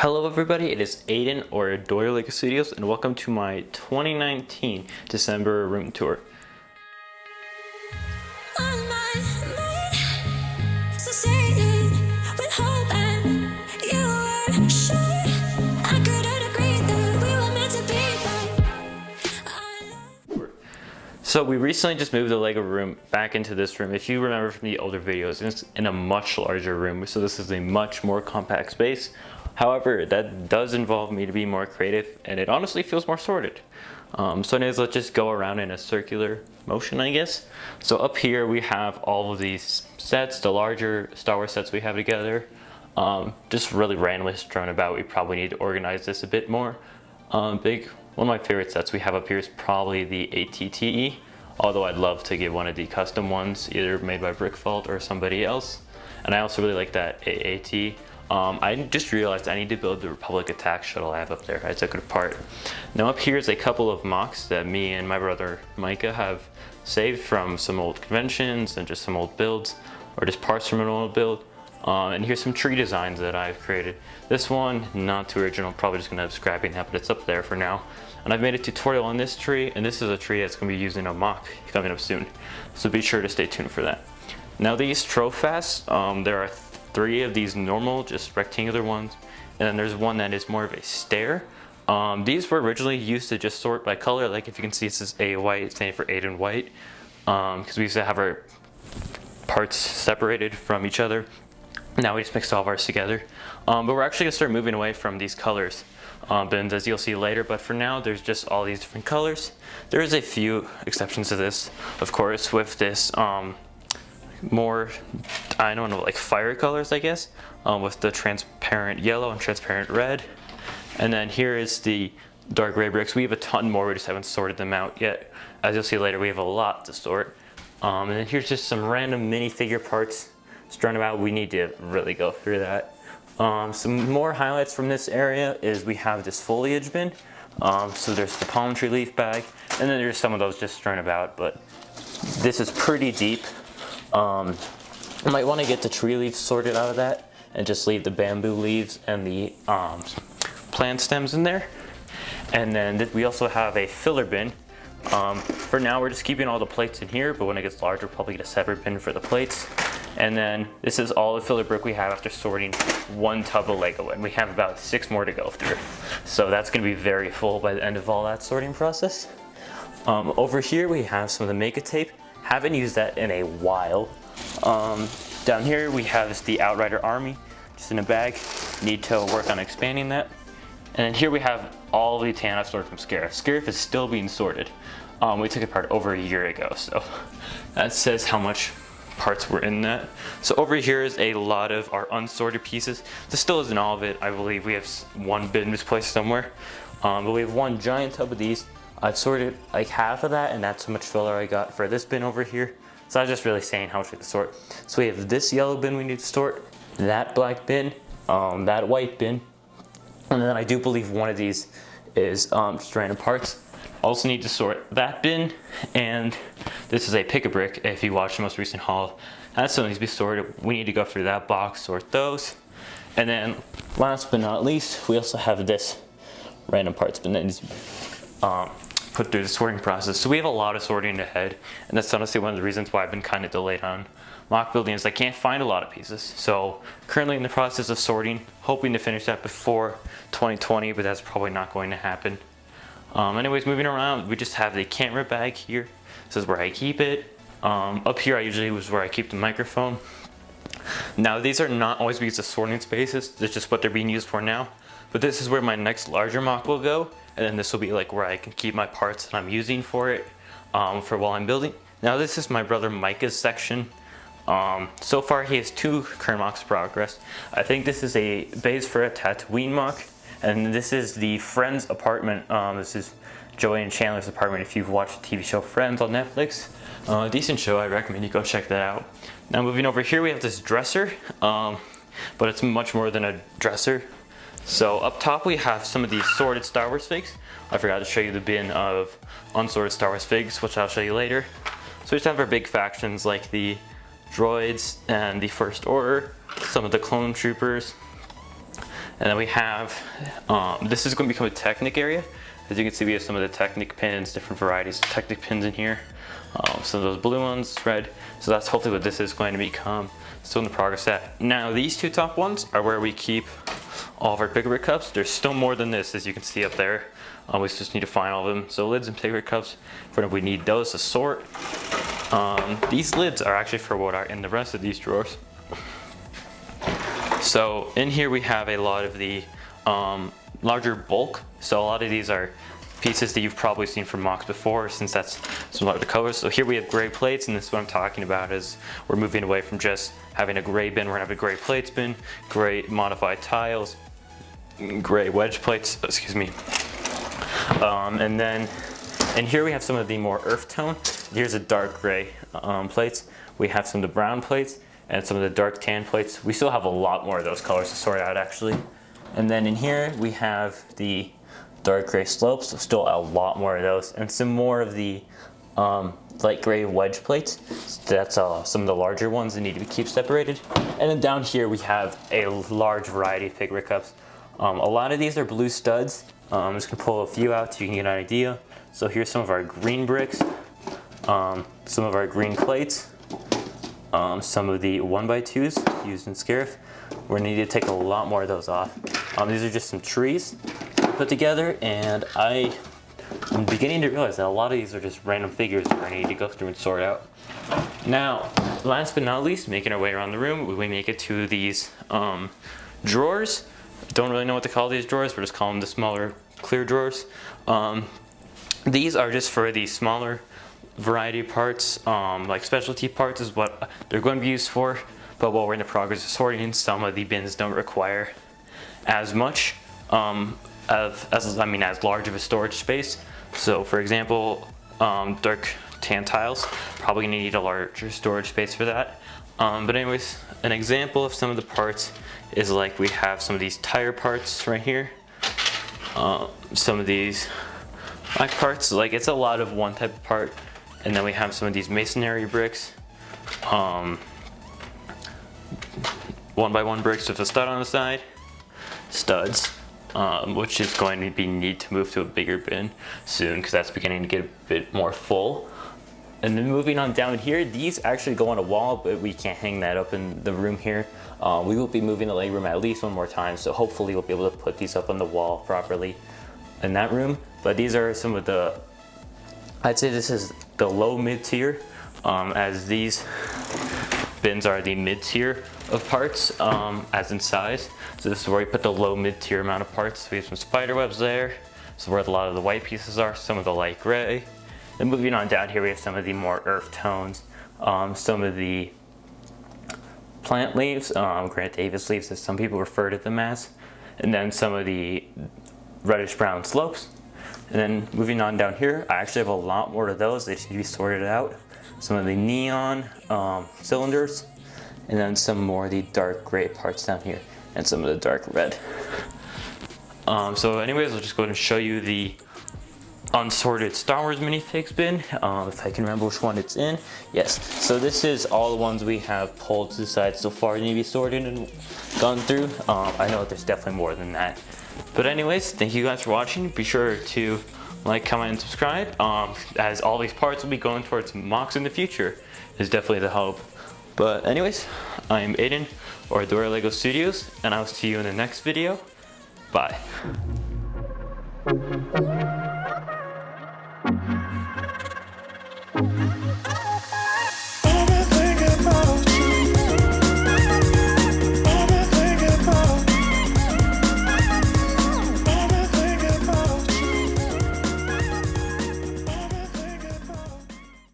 Hello everybody, it is Aiden or Doyle Lego Studios and welcome to my 2019 December room tour. So we recently just moved the Lego room back into this room. If you remember from the older videos, it's in a much larger room, so this is a much more compact space. However, that does involve me to be more creative, and it honestly feels more sorted. So anyways, let's just go around in a circular motion, I guess. So up here we have all of these sets, the larger Star Wars sets we have together. Just really randomly strewn about. We probably need to organize this a bit more. One of my favorite sets we have up here is probably the ATTE, although I'd love to get one of the custom ones, either made by Brickfault or somebody else. And I also really like that AAT. I just realized I need to build the Republic Attack shuttle I have up there. I took it apart. Now up here is a couple of mocks that me and my brother Micah have saved from some old conventions and just some old builds, or just parts from an old build. And here's some tree designs that I've created. This one, not too original, probably just gonna end up scrapping that, but it's up there for now. And I've made a tutorial on this tree, and this is a tree that's gonna be used in a mock coming up soon. So be sure to stay tuned for that. Now these Trofast, there are 3 of these normal, just rectangular ones, and then there's one that is more of a stair. These were originally used to just sort by color. Like if you can see, this is A white, standing for Aiden White, because we used to have our parts separated from each other. Now we just mixed all of ours together. But we're actually gonna start moving away from these colors bins, as you'll see later, but for now there's just all these different colors. There is a few exceptions to this, of course, with this more, I don't know, like fire colors, I guess, with the transparent yellow and transparent red. And then here is the dark gray bricks. We have a ton more, we just haven't sorted them out yet. As you'll see later, we have a lot to sort. And then here's just some random minifigure parts strewn about. We need to really go through that. Some more highlights from this area is we have this foliage bin. So there's the palm tree leaf bag, and then there's some of those just strewn about, but this is pretty deep. I might want to get the tree leaves sorted out of that and just leave the bamboo leaves and the plant stems in there. And then we also have a filler bin. For now we're just keeping all the plates in here, but when it gets larger we'll probably get a separate bin for the plates. And then this is all the filler brick we have after sorting 1 tub of Lego, and we have about 6 more to go through. So that's going to be very full by the end of all that sorting process. Over here we have some of the Make-A-Tape. Haven't used that in a while. Down here we have the Outrider Army, just in a bag. Need to work on expanding that. And then here we have all the tan I've sorted from Scarif. Scarif is still being sorted. We took it apart over a year ago, so that says how much parts were in that. So over here is a lot of our unsorted pieces. This still isn't all of it. I believe we have 1 bin misplaced somewhere. But we have 1 giant tub of these. I've sorted like half of that, and that's how much filler I got for this bin over here. So I was just really saying how much we have to sort. So we have this yellow bin we need to sort, that black bin, that white bin, and then I do believe one of these is just random parts. Also need to sort that bin, and this is a Pick-A-Brick. If you watched the most recent haul, that still needs to be sorted. We need to go through that box, sort those. And then last but not least, we also have this random parts bin that needs to be put through the sorting process. So we have a lot of sorting ahead, and that's honestly one of the reasons why I've been kind of delayed on mock building, is I can't find a lot of pieces. So currently in the process of sorting, hoping to finish that before 2020, but that's probably not going to happen. Anyways, moving around, we just have the camera bag here. This is where I keep it. Up here I usually was where I keep the microphone. Now these are not always used as sorting spaces, that's just what they're being used for now. But this is where my next larger mock will go, and then this will be like where I can keep my parts that I'm using for it, for while I'm building. Now this is my brother Micah's section. So far he has 2 current mocks in progress. I think this is a base for a Tatooine mock, and this is the Friends apartment. This is Joey and Chandler's apartment. If you've watched the TV show Friends on Netflix, decent show, I recommend you go check that out. Now moving over here we have this dresser, but it's much more than a dresser. So up top we have some of these sorted Star Wars figs. I forgot to show you the bin of unsorted Star Wars figs, which I'll show you later. So we just have our big factions like the droids and the First Order, some of the clone troopers, And then we have, this is going to become a Technic area. As you can see, we have some of the Technic pins, different varieties of Technic pins in here. Some of those blue ones, red. So that's hopefully what this is going to become. Still in the progress of that. Now these two top ones are where we keep all of our Pick-a-Brick cups. There's still more than this, as you can see up there. We just need to find all of them. So lids and Pick-a-Brick cups, for we need those to sort. These lids are actually for what are in the rest of these drawers. So in here we have a lot of the larger bulk. So a lot of these are pieces that you've probably seen from Mox before, since that's some of the colors. So here we have gray plates, and this is what I'm talking about, is we're moving away from just having a gray bin. We're gonna have a gray plates bin, gray modified tiles, gray wedge plates, excuse me. And then in here we have some of the more earth tone. Here's a dark gray plates. We have some of the brown plates and some of the dark tan plates. We still have a lot more of those colors to sort out, actually. And then in here we have the dark gray slopes, so still a lot more of those, and some more of the light gray wedge plates. So that's some of the larger ones that need to be kept separated. And then down here we have a large variety of Pick-a-Brick cups. A lot of these are blue studs. I'm just gonna pull a few out so you can get an idea. So here's some of our green bricks, some of our green plates, some of the 1x2s used in Scarif. We're gonna need to take a lot more of those off. These are just some trees put together, and I'm beginning to realize that a lot of these are just random figures that I need to go through and sort out. Now, last but not least, making our way around the room, we make it to these drawers. Don't really know what to call these drawers, we're just calling them the smaller clear drawers. These are just for the smaller variety of parts, like specialty parts is what they're going to be used for. But while we're in the progress of sorting, some of the bins don't require as much as large of a storage space. So for example, dark tan tiles, probably gonna need a larger storage space for that. But anyways, an example of some of the parts is like we have some of these tire parts right here. Some of these black parts, like it's a lot of one type of part. And then we have some of these masonry bricks. 1x1 bricks with a stud on the side. Studs, which is going to be need to move to a bigger bin soon because that's beginning to get a bit more full. And then moving on down here, these actually go on a wall, but we can't hang that up in the room here. We will be moving the leg room at least one more time, so hopefully we'll be able to put these up on the wall properly in that room. But these are some of the, I'd say this is the low mid tier, as these bins are the mid tier of parts, as in size. So this is where we put the low mid tier amount of parts. We have some spider webs there. This is where a lot of the white pieces are, some of the light gray. Then moving on down here, we have some of the more earth tones, some of the plant leaves, Grant Davis leaves as some people refer to them as, and then some of the reddish brown slopes. And then moving on down here, I actually have a lot more of those. They need to be sorted out. Some of the neon cylinders, and then some more of the dark gray parts down here, and some of the dark red. So anyways, I'll just go ahead and show you the unsorted Star Wars minifigs bin, if I can remember which one it's in. Yes, so this is all the ones we have pulled to the side so far, need to be sorted and gone through. I know there's definitely more than that. But anyways, thank you guys for watching. Be sure to like, comment, and subscribe, as all these parts will be going towards Mox in the future, is definitely the hope. But anyways, I'm Aiden, or Dora Lego Studios, and I'll see you in the next video. Bye.